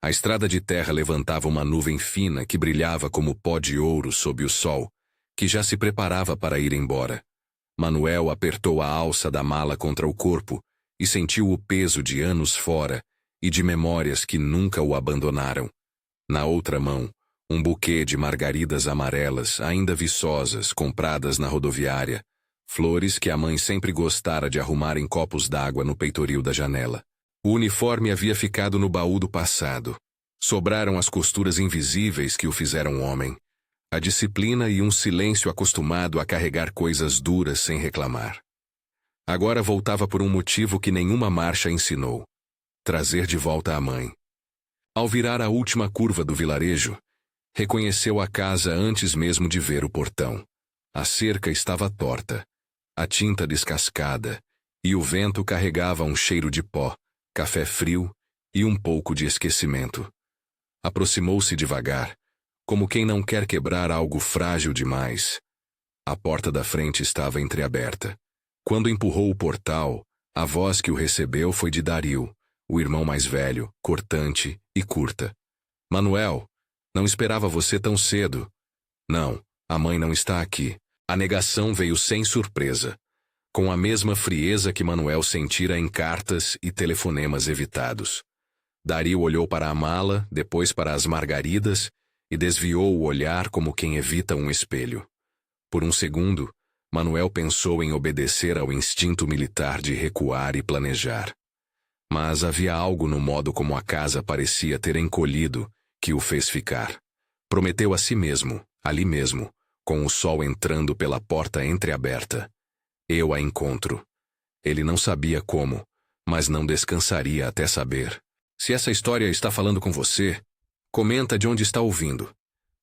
A estrada de terra levantava uma nuvem fina que brilhava como pó de ouro sob o sol, que já se preparava para ir embora. Manuel apertou a alça da mala contra o corpo e sentiu o peso de anos fora e de memórias que nunca o abandonaram. Na outra mão, um buquê de margaridas amarelas, ainda viçosas, compradas na rodoviária, flores que a mãe sempre gostara de arrumar em copos d'água no peitoril da janela. O uniforme havia ficado no baú do passado. Sobraram as costuras invisíveis que o fizeram homem, a disciplina e um silêncio acostumado a carregar coisas duras sem reclamar. Agora voltava por um motivo que nenhuma marcha ensinou: trazer de volta a mãe. Ao virar a última curva do vilarejo, reconheceu a casa antes mesmo de ver o portão. A cerca estava torta, a tinta descascada, e o vento carregava um cheiro de pó, café frio e um pouco de esquecimento. Aproximou-se devagar, como quem não quer quebrar algo frágil demais. A porta da frente estava entreaberta. Quando empurrou o portal, a voz que o recebeu foi de Dario, o irmão mais velho, cortante e curta. Manuel, não esperava você tão cedo. Não, a mãe não está aqui. A negação veio sem surpresa, com a mesma frieza que Manuel sentira em cartas e telefonemas evitados. Dario olhou para a mala, depois para as margaridas, e desviou o olhar como quem evita um espelho. Por um segundo, Manuel pensou em obedecer ao instinto militar de recuar e planejar. Mas havia algo no modo como a casa parecia ter encolhido que o fez ficar. Prometeu a si mesmo, ali mesmo, com o sol entrando pela porta entreaberta: eu a encontro. Ele não sabia como, mas não descansaria até saber. Se essa história está falando com você, comenta de onde está ouvindo.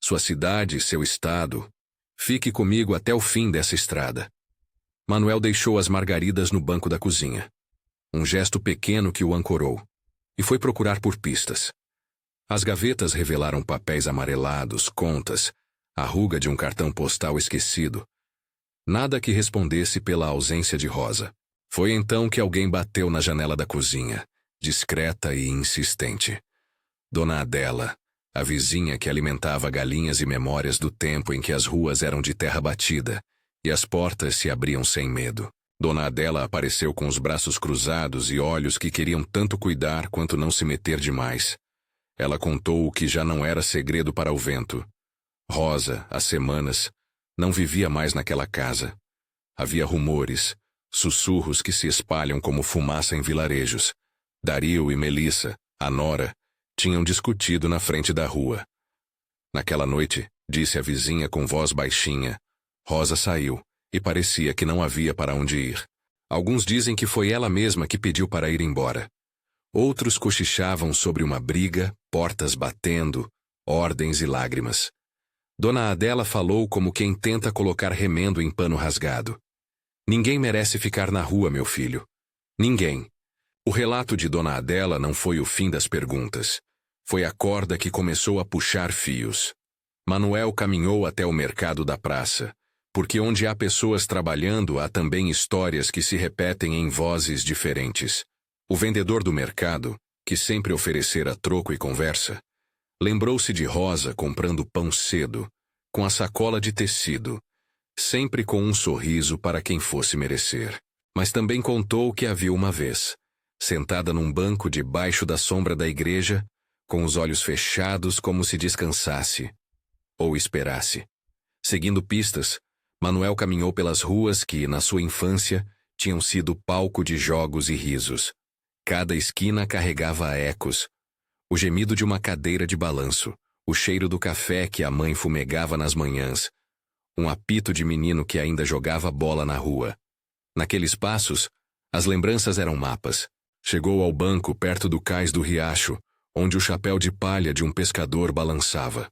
Sua cidade, seu estado. Fique comigo até o fim dessa estrada. Manuel deixou as margaridas no banco da cozinha. Um gesto pequeno que o ancorou. E foi procurar por pistas. As gavetas revelaram papéis amarelados, contas, a ruga de um cartão postal esquecido. Nada que respondesse pela ausência de Rosa. Foi então que alguém bateu na janela da cozinha, discreta e insistente. Dona Adela, a vizinha que alimentava galinhas e memórias do tempo em que as ruas eram de terra batida e as portas se abriam sem medo. Dona Adela apareceu com os braços cruzados e olhos que queriam tanto cuidar quanto não se meter demais. Ela contou o que já não era segredo para o vento. Rosa, há semanas, não vivia mais naquela casa. Havia rumores, sussurros que se espalham como fumaça em vilarejos. Dario e Melissa, a nora, tinham discutido na frente da rua. Naquela noite, disse a vizinha com voz baixinha, Rosa saiu, e parecia que não havia para onde ir. Alguns dizem que foi ela mesma que pediu para ir embora. Outros cochichavam sobre uma briga, portas batendo, ordens e lágrimas. Dona Adela falou como quem tenta colocar remendo em pano rasgado. Ninguém merece ficar na rua, meu filho. Ninguém. O relato de Dona Adela não foi o fim das perguntas. Foi a corda que começou a puxar fios. Manuel caminhou até o mercado da praça, porque onde há pessoas trabalhando há também histórias que se repetem em vozes diferentes. O vendedor do mercado, que sempre oferecera troco e conversa, lembrou-se de Rosa comprando pão cedo, com a sacola de tecido, sempre com um sorriso para quem fosse merecer. Mas também contou que havia uma vez, sentada num banco debaixo da sombra da igreja, com os olhos fechados como se descansasse, ou esperasse. Seguindo pistas, Manuel caminhou pelas ruas que, na sua infância, tinham sido palco de jogos e risos. Cada esquina carregava ecos, o gemido de uma cadeira de balanço, o cheiro do café que a mãe fumegava nas manhãs, um apito de menino que ainda jogava bola na rua. Naqueles passos, as lembranças eram mapas. Chegou ao banco perto do cais do riacho, onde o chapéu de palha de um pescador balançava.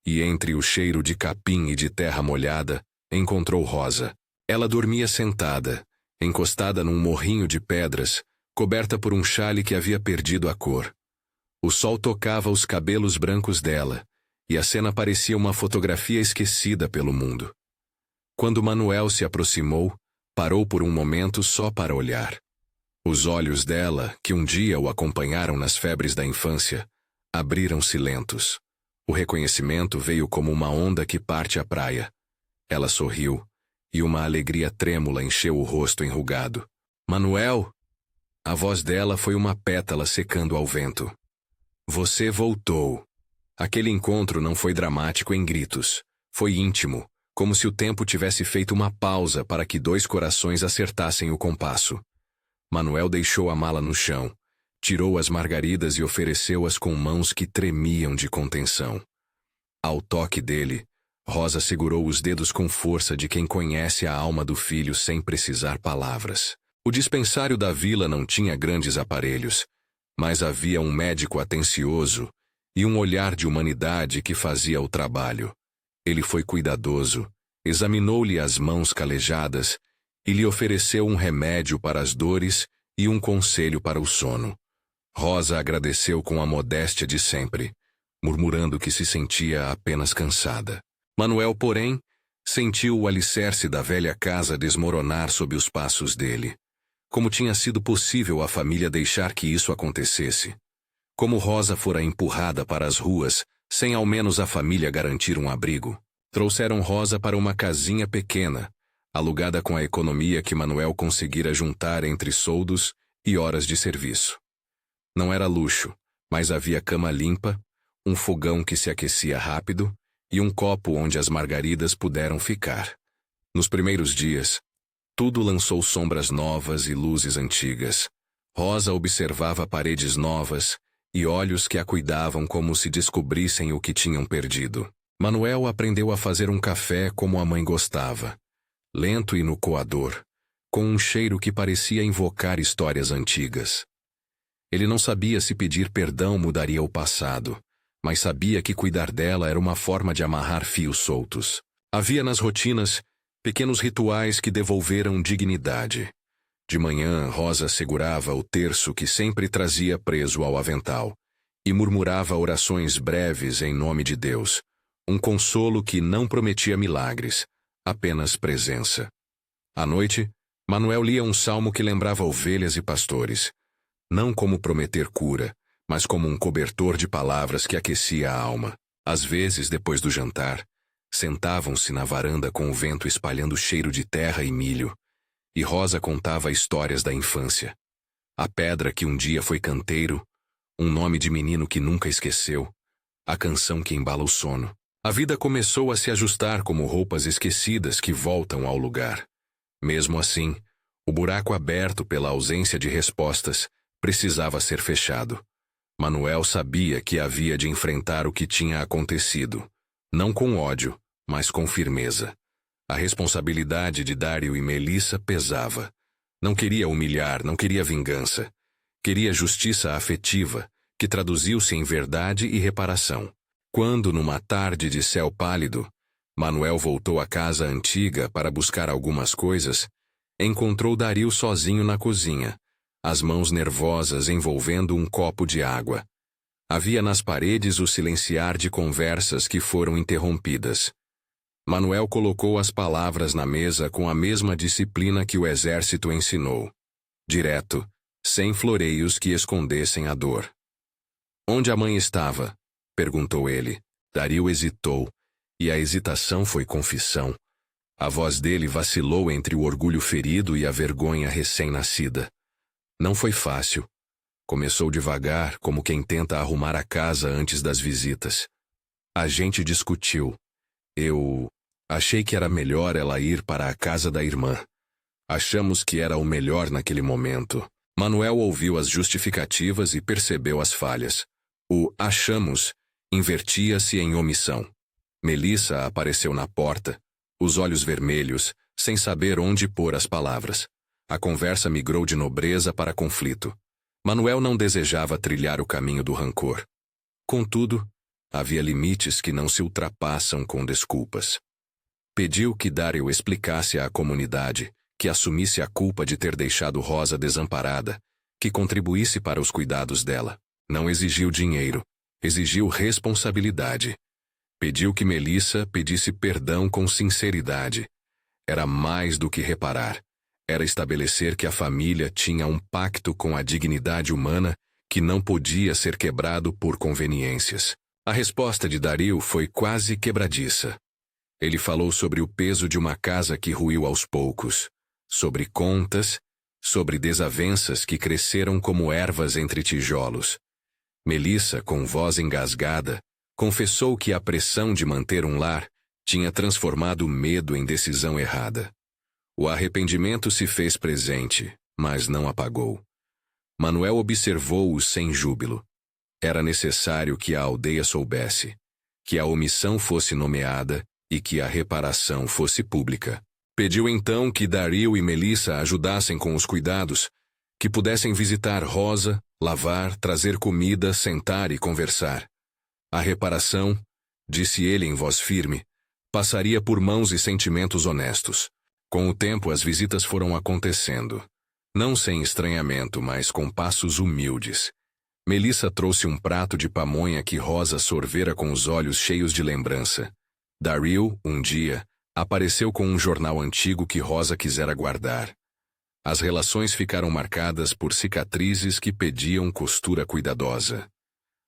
E entre o cheiro de capim e de terra molhada, encontrou Rosa. Ela dormia sentada, encostada num morrinho de pedras, coberta por um xale que havia perdido a cor. O sol tocava os cabelos brancos dela, e a cena parecia uma fotografia esquecida pelo mundo. Quando Manuel se aproximou, parou por um momento só para olhar. Os olhos dela, que um dia o acompanharam nas febres da infância, Abriram-se lentos. O reconhecimento veio como uma onda que parte a praia. Ela sorriu, e uma alegria trêmula encheu o rosto enrugado. Manuel! A voz dela foi uma pétala secando ao vento. Você voltou. Aquele encontro não foi dramático em gritos. Foi íntimo, como se o tempo tivesse feito uma pausa para que dois corações acertassem o compasso. Manuel deixou a mala no chão, tirou as margaridas e ofereceu-as com mãos que tremiam de contenção. Ao toque dele, Rosa segurou os dedos com força de quem conhece a alma do filho sem precisar palavras. O dispensário da vila não tinha grandes aparelhos, mas havia um médico atencioso e um olhar de humanidade que fazia o trabalho. Ele foi cuidadoso, examinou-lhe as mãos calejadas e lhe ofereceu um remédio para as dores e um conselho para o sono. Rosa agradeceu com a modéstia de sempre, murmurando que se sentia apenas cansada. Manuel, porém, sentiu o alicerce da velha casa desmoronar sob os passos dele. Como tinha sido possível a família deixar que isso acontecesse? Como Rosa fora empurrada para as ruas, sem ao menos a família garantir um abrigo? Trouxeram Rosa para uma casinha pequena, alugada com a economia que Manuel conseguira juntar entre soldos e horas de serviço. Não era luxo, mas havia cama limpa, um fogão que se aquecia rápido e um copo onde as margaridas puderam ficar. Nos primeiros dias, tudo lançou sombras novas e luzes antigas. Rosa observava paredes novas e olhos que a cuidavam como se descobrissem o que tinham perdido. Manuel aprendeu a fazer um café como a mãe gostava, lento e no coador, com um cheiro que parecia invocar histórias antigas. Ele não sabia se pedir perdão mudaria o passado, mas sabia que cuidar dela era uma forma de amarrar fios soltos. Havia nas rotinas pequenos rituais que devolveram dignidade. De manhã, Rosa segurava o terço que sempre trazia preso ao avental e murmurava orações breves em nome de Deus, um consolo que não prometia milagres, apenas presença. À noite, Manuel lia um salmo que lembrava ovelhas e pastores, não como prometer cura, mas como um cobertor de palavras que aquecia a alma. Às vezes, depois do jantar, sentavam-se na varanda com o vento espalhando cheiro de terra e milho, e Rosa contava histórias da infância. A pedra que um dia foi canteiro, um nome de menino que nunca esqueceu, a canção que embala o sono. A vida começou a se ajustar como roupas esquecidas que voltam ao lugar. Mesmo assim, o buraco aberto pela ausência de respostas precisava ser fechado. Manuel sabia que havia de enfrentar o que tinha acontecido, não com ódio, mas com firmeza. A responsabilidade de Dário e Melissa pesava. Não queria humilhar, não queria vingança. Queria justiça afetiva, que traduziu-se em verdade e reparação. Quando, numa tarde de céu pálido, Manuel voltou à casa antiga para buscar algumas coisas, encontrou Dario sozinho na cozinha, as mãos nervosas envolvendo um copo de água. Havia nas paredes o silenciar de conversas que foram interrompidas. Manuel colocou as palavras na mesa com a mesma disciplina que o exército ensinou. Direto, sem floreios que escondessem a dor. Onde a mãe estava? Perguntou ele. Dario hesitou, e a hesitação foi confissão. A voz dele vacilou entre o orgulho ferido e a vergonha recém-nascida. Não foi fácil. Começou devagar, como quem tenta arrumar a casa antes das visitas. A gente discutiu. Eu achei que era melhor ela ir para a casa da irmã. Achamos que era o melhor naquele momento. Manuel ouviu as justificativas e percebeu as falhas. O achamos invertia-se em omissão. Melissa apareceu na porta, os olhos vermelhos, sem saber onde pôr as palavras. A conversa migrou de nobreza para conflito. Manuel não desejava trilhar o caminho do rancor. Contudo, havia limites que não se ultrapassam com desculpas. Pediu que Dário explicasse à comunidade, que assumisse a culpa de ter deixado Rosa desamparada, que contribuísse para os cuidados dela. Não exigiu dinheiro, exigiu responsabilidade. Pediu que Melissa pedisse perdão com sinceridade. Era mais do que reparar. Era estabelecer que a família tinha um pacto com a dignidade humana que não podia ser quebrado por conveniências. A resposta de Dario foi quase quebradiça. Ele falou sobre o peso de uma casa que ruiu aos poucos, sobre contas, sobre desavenças que cresceram como ervas entre tijolos. Melissa, com voz engasgada, confessou que a pressão de manter um lar tinha transformado o medo em decisão errada. O arrependimento se fez presente, mas não apagou. Manuel observou-o sem júbilo. Era necessário que a aldeia soubesse, que a omissão fosse nomeada e que a reparação fosse pública. Pediu então que Dario e Melissa ajudassem com os cuidados, que pudessem visitar Rosa, lavar, trazer comida, sentar e conversar. A reparação, disse ele em voz firme, passaria por mãos e sentimentos honestos. Com o tempo as visitas foram acontecendo, não sem estranhamento, mas com passos humildes. Melissa trouxe um prato de pamonha que Rosa sorvera com os olhos cheios de lembrança. Dario, um dia, apareceu com um jornal antigo que Rosa quisera guardar. As relações ficaram marcadas por cicatrizes que pediam costura cuidadosa.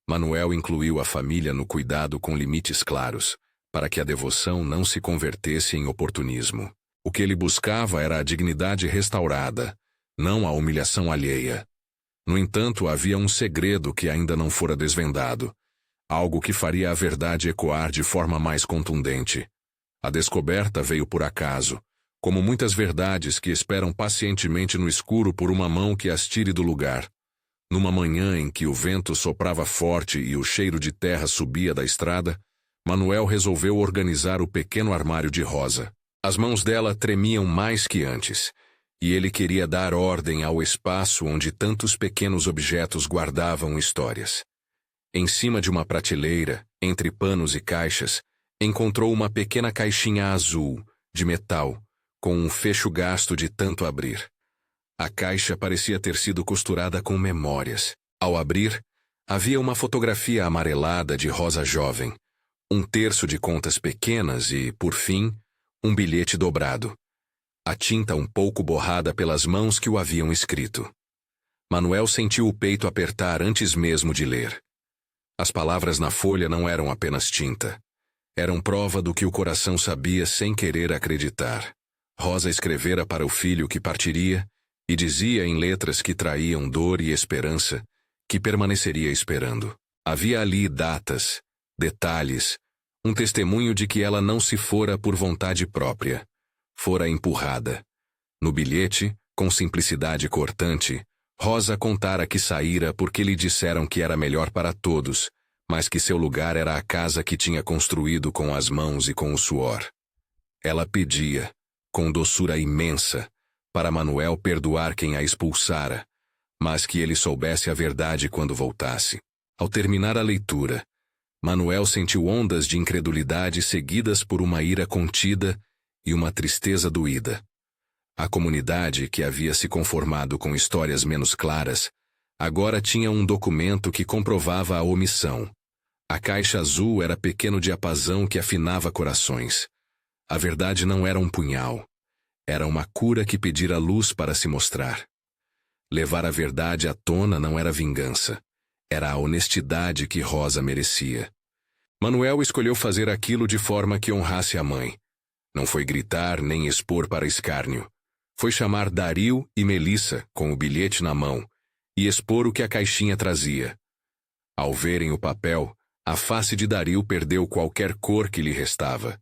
Manuel incluiu a família no cuidado com limites claros, para que a devoção não se convertesse em oportunismo. O que ele buscava era a dignidade restaurada, não a humilhação alheia. No entanto, havia um segredo que ainda não fora desvendado, algo que faria a verdade ecoar de forma mais contundente. A descoberta veio por acaso, como muitas verdades que esperam pacientemente no escuro por uma mão que as tire do lugar. Numa manhã em que o vento soprava forte e o cheiro de terra subia da estrada, Manuel resolveu organizar o pequeno armário de Rosa. As mãos dela tremiam mais que antes, e ele queria dar ordem ao espaço onde tantos pequenos objetos guardavam histórias. Em cima de uma prateleira, entre panos e caixas, encontrou uma pequena caixinha azul, de metal, com um fecho gasto de tanto abrir. A caixa parecia ter sido costurada com memórias. Ao abrir, havia uma fotografia amarelada de Rosa jovem, um terço de contas pequenas e, por fim, um bilhete dobrado. A tinta um pouco borrada pelas mãos que o haviam escrito. Manuel sentiu o peito apertar antes mesmo de ler. As palavras na folha não eram apenas tinta. Eram prova do que o coração sabia sem querer acreditar. Rosa escrevera para o filho que partiria e dizia em letras que traíam dor e esperança que permaneceria esperando. Havia ali datas, detalhes, um testemunho de que ela não se fora por vontade própria. Fora empurrada. No bilhete, com simplicidade cortante, Rosa contara que saíra porque lhe disseram que era melhor para todos, mas que seu lugar era a casa que tinha construído com as mãos e com o suor. Ela pedia, com doçura imensa, para Manuel perdoar quem a expulsara, mas que ele soubesse a verdade quando voltasse. Ao terminar a leitura, Manuel sentiu ondas de incredulidade seguidas por uma ira contida e uma tristeza doída. A comunidade, que havia se conformado com histórias menos claras, agora tinha um documento que comprovava a omissão. A caixa azul era pequeno diapasão que afinava corações. A verdade não era um punhal. Era uma cura que pedira luz para se mostrar. Levar a verdade à tona não era vingança. Era a honestidade que Rosa merecia. Manuel escolheu fazer aquilo de forma que honrasse a mãe. Não foi gritar nem expor para escárnio. Foi chamar Dario e Melissa, com o bilhete na mão, e expor o que a caixinha trazia. Ao verem o papel, a face de Dario perdeu qualquer cor que lhe restava.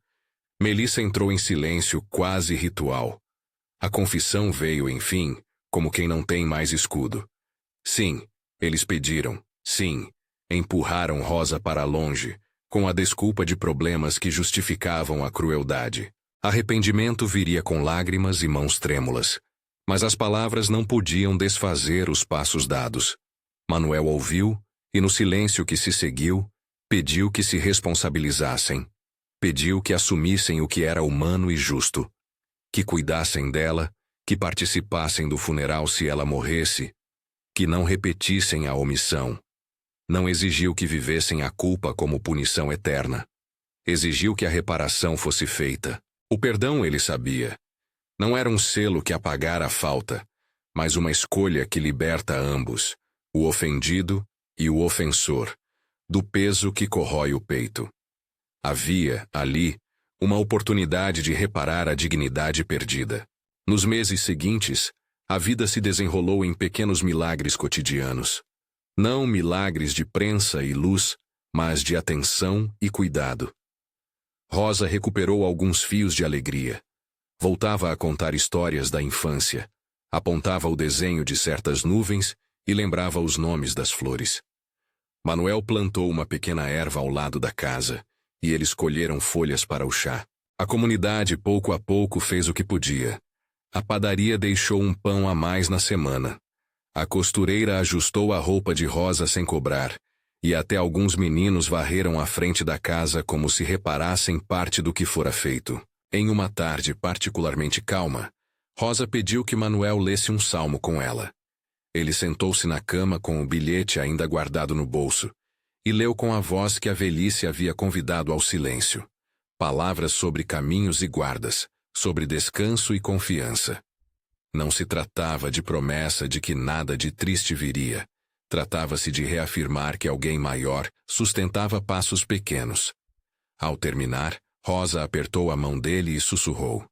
Melissa entrou em silêncio quase ritual. A confissão veio, enfim, como quem não tem mais escudo. Sim, eles pediram. Sim, empurraram Rosa para longe, com a desculpa de problemas que justificavam a crueldade. Arrependimento viria com lágrimas e mãos trêmulas, mas as palavras não podiam desfazer os passos dados. Manuel ouviu, e no silêncio que se seguiu, pediu que se responsabilizassem. Pediu que assumissem o que era humano e justo. Que cuidassem dela, que participassem do funeral se ela morresse, que não repetissem a omissão. Não exigiu que vivessem a culpa como punição eterna. Exigiu que a reparação fosse feita. O perdão, ele sabia, não era um selo que apagara a falta, mas uma escolha que liberta ambos, o ofendido e o ofensor, do peso que corrói o peito. Havia, ali, uma oportunidade de reparar a dignidade perdida. Nos meses seguintes, a vida se desenrolou em pequenos milagres cotidianos. Não milagres de prensa e luz, mas de atenção e cuidado. Rosa recuperou alguns fios de alegria. Voltava a contar histórias da infância, apontava o desenho de certas nuvens e lembrava os nomes das flores. Manuel plantou uma pequena erva ao lado da casa, e eles colheram folhas para o chá. A comunidade, pouco a pouco, fez o que podia. A padaria deixou um pão a mais na semana. A costureira ajustou a roupa de Rosa sem cobrar, e até alguns meninos varreram a frente da casa como se reparassem parte do que fora feito. Em uma tarde particularmente calma, Rosa pediu que Manuel lesse um salmo com ela. Ele sentou-se na cama com o bilhete ainda guardado no bolso, e leu com a voz que a velhice havia convidado ao silêncio. Palavras sobre caminhos e guardas, sobre descanso e confiança. Não se tratava de promessa de que nada de triste viria. Tratava-se de reafirmar que alguém maior sustentava passos pequenos. Ao terminar, Rosa apertou a mão dele e sussurrou: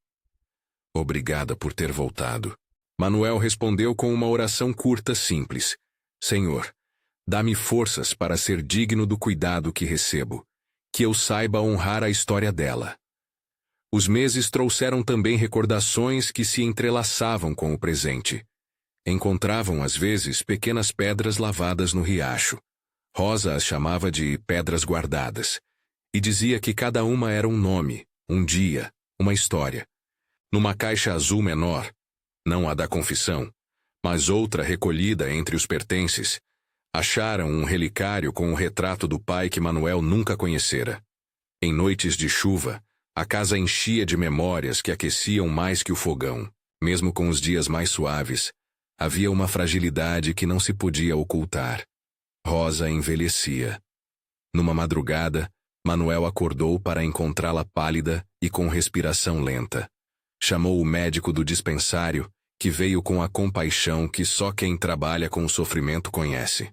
"Obrigada por ter voltado." Manuel respondeu com uma oração curta simples: "Senhor, dá-me forças para ser digno do cuidado que recebo, que eu saiba honrar a história dela." Os meses trouxeram também recordações que se entrelaçavam com o presente. Encontravam às vezes pequenas pedras lavadas no riacho. Rosa as chamava de pedras guardadas, e dizia que cada uma era um nome, um dia, uma história. Numa caixa azul menor, não a da confissão, mas outra recolhida entre os pertences, acharam um relicário com o retrato do pai que Manuel nunca conhecera. Em noites de chuva, a casa enchia de memórias que aqueciam mais que o fogão. Mesmo com os dias mais suaves, havia uma fragilidade que não se podia ocultar. Rosa envelhecia. Numa madrugada, Manuel acordou para encontrá-la pálida e com respiração lenta. Chamou o médico do dispensário, que veio com a compaixão que só quem trabalha com o sofrimento conhece.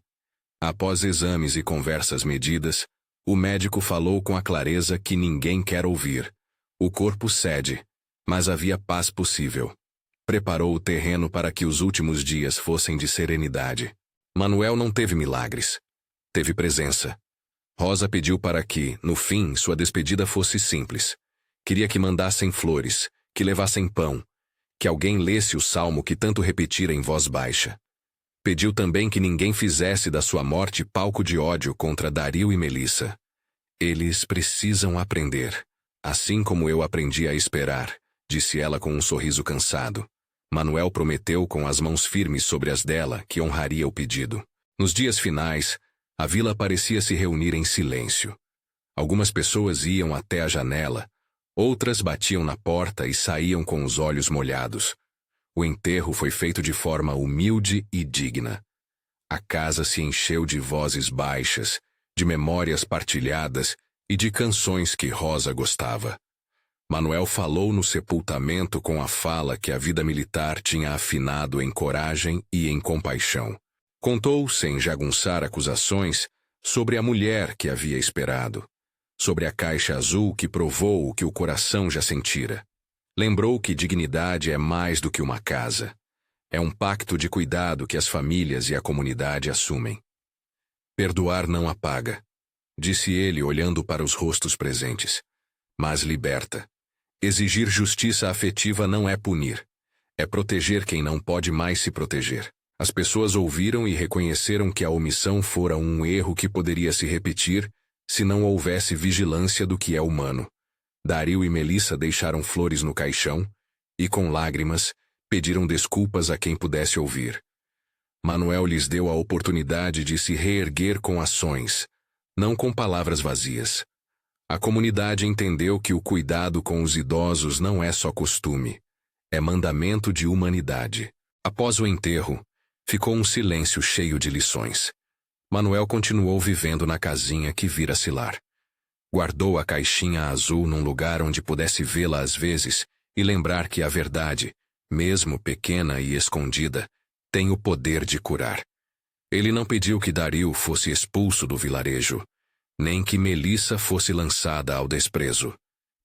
Após exames e conversas medidas, o médico falou com a clareza que ninguém quer ouvir. O corpo cede, mas havia paz possível. Preparou o terreno para que os últimos dias fossem de serenidade. Manuel não teve milagres. Teve presença. Rosa pediu para que, no fim, sua despedida fosse simples. Queria que mandassem flores, que levassem pão, que alguém lesse o salmo que tanto repetira em voz baixa. Pediu também que ninguém fizesse da sua morte palco de ódio contra Dario e Melissa. Eles precisam aprender, assim como eu aprendi a esperar, disse ela com um sorriso cansado. Manuel prometeu com as mãos firmes sobre as dela que honraria o pedido. Nos dias finais, a vila parecia se reunir em silêncio. Algumas pessoas iam até a janela, outras batiam na porta e saíam com os olhos molhados. O enterro foi feito de forma humilde e digna. A casa se encheu de vozes baixas, de memórias partilhadas e de canções que Rosa gostava. Manuel falou no sepultamento com a fala que a vida militar tinha afinado em coragem e em compaixão. Contou, sem jagunçar acusações, sobre a mulher que havia esperado, sobre a caixa azul que provou o que o coração já sentira. Lembrou que dignidade é mais do que uma casa. É um pacto de cuidado que as famílias e a comunidade assumem. Perdoar não apaga, disse ele olhando para os rostos presentes, mas liberta. Exigir justiça afetiva não é punir, é proteger quem não pode mais se proteger. As pessoas ouviram e reconheceram que a omissão fora um erro que poderia se repetir se não houvesse vigilância do que é humano. Dario e Melissa deixaram flores no caixão e, com lágrimas, pediram desculpas a quem pudesse ouvir. Manuel lhes deu a oportunidade de se reerguer com ações, não com palavras vazias. A comunidade entendeu que o cuidado com os idosos não é só costume, é mandamento de humanidade. Após o enterro, ficou um silêncio cheio de lições. Manuel continuou vivendo na casinha que vira Cilar. Guardou a caixinha azul num lugar onde pudesse vê-la às vezes e lembrar que a verdade, mesmo pequena e escondida, tem o poder de curar. Ele não pediu que Dario fosse expulso do vilarejo, nem que Melissa fosse lançada ao desprezo.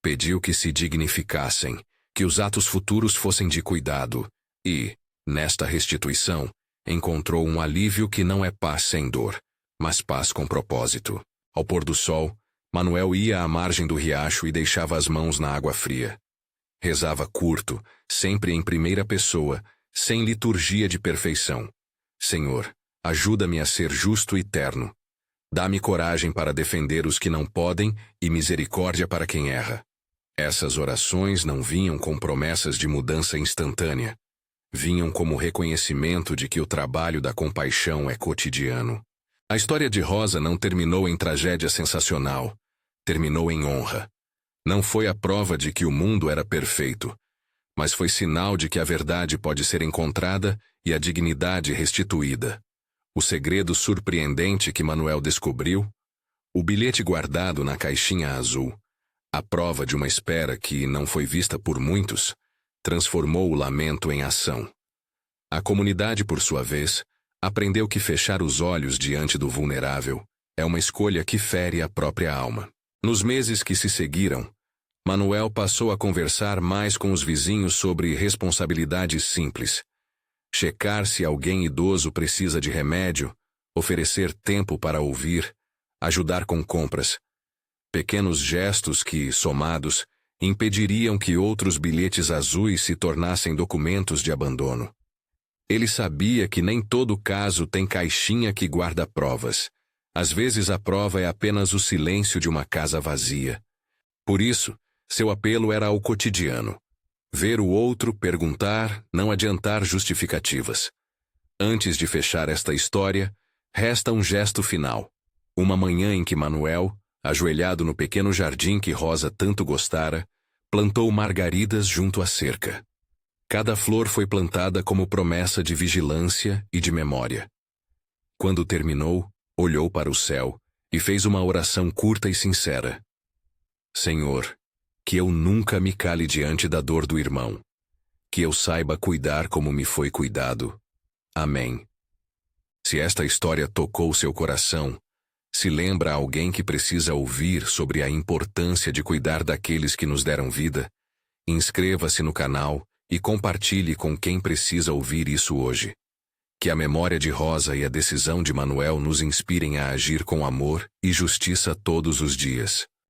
Pediu que se dignificassem, que os atos futuros fossem de cuidado, e, nesta restituição, encontrou um alívio que não é paz sem dor, mas paz com propósito. Ao pôr do sol, Manuel ia à margem do riacho e deixava as mãos na água fria. Rezava curto, sempre em primeira pessoa, sem liturgia de perfeição. Senhor, ajuda-me a ser justo e terno. Dá-me coragem para defender os que não podem e misericórdia para quem erra. Essas orações não vinham com promessas de mudança instantânea. Vinham como reconhecimento de que o trabalho da compaixão é cotidiano. A história de Rosa não terminou em tragédia sensacional. Terminou em honra. Não foi a prova de que o mundo era perfeito, mas foi sinal de que a verdade pode ser encontrada e a dignidade restituída. O segredo surpreendente que Manuel descobriu, o bilhete guardado na caixinha azul, a prova de uma espera que não foi vista por muitos, transformou o lamento em ação. A comunidade, por sua vez, aprendeu que fechar os olhos diante do vulnerável é uma escolha que fere a própria alma. Nos meses que se seguiram, Manuel passou a conversar mais com os vizinhos sobre responsabilidades simples. Checar se alguém idoso precisa de remédio, oferecer tempo para ouvir, ajudar com compras. Pequenos gestos que, somados, impediriam que outros bilhetes azuis se tornassem documentos de abandono. Ele sabia que nem todo caso tem caixinha que guarda provas. Às vezes a prova é apenas o silêncio de uma casa vazia. Por isso, seu apelo era ao cotidiano. Ver o outro, perguntar, não adiantar justificativas. Antes de fechar esta história, resta um gesto final. Uma manhã em que Manuel, ajoelhado no pequeno jardim que Rosa tanto gostara, plantou margaridas junto à cerca. Cada flor foi plantada como promessa de vigilância e de memória. Quando terminou, olhou para o céu e fez uma oração curta e sincera. Senhor, que eu nunca me cale diante da dor do irmão. Que eu saiba cuidar como me foi cuidado. Amém. Se esta história tocou seu coração, se lembra alguém que precisa ouvir sobre a importância de cuidar daqueles que nos deram vida, inscreva-se no canal e compartilhe com quem precisa ouvir isso hoje. Que a memória de Rosa e a decisão de Manuel nos inspirem a agir com amor e justiça todos os dias.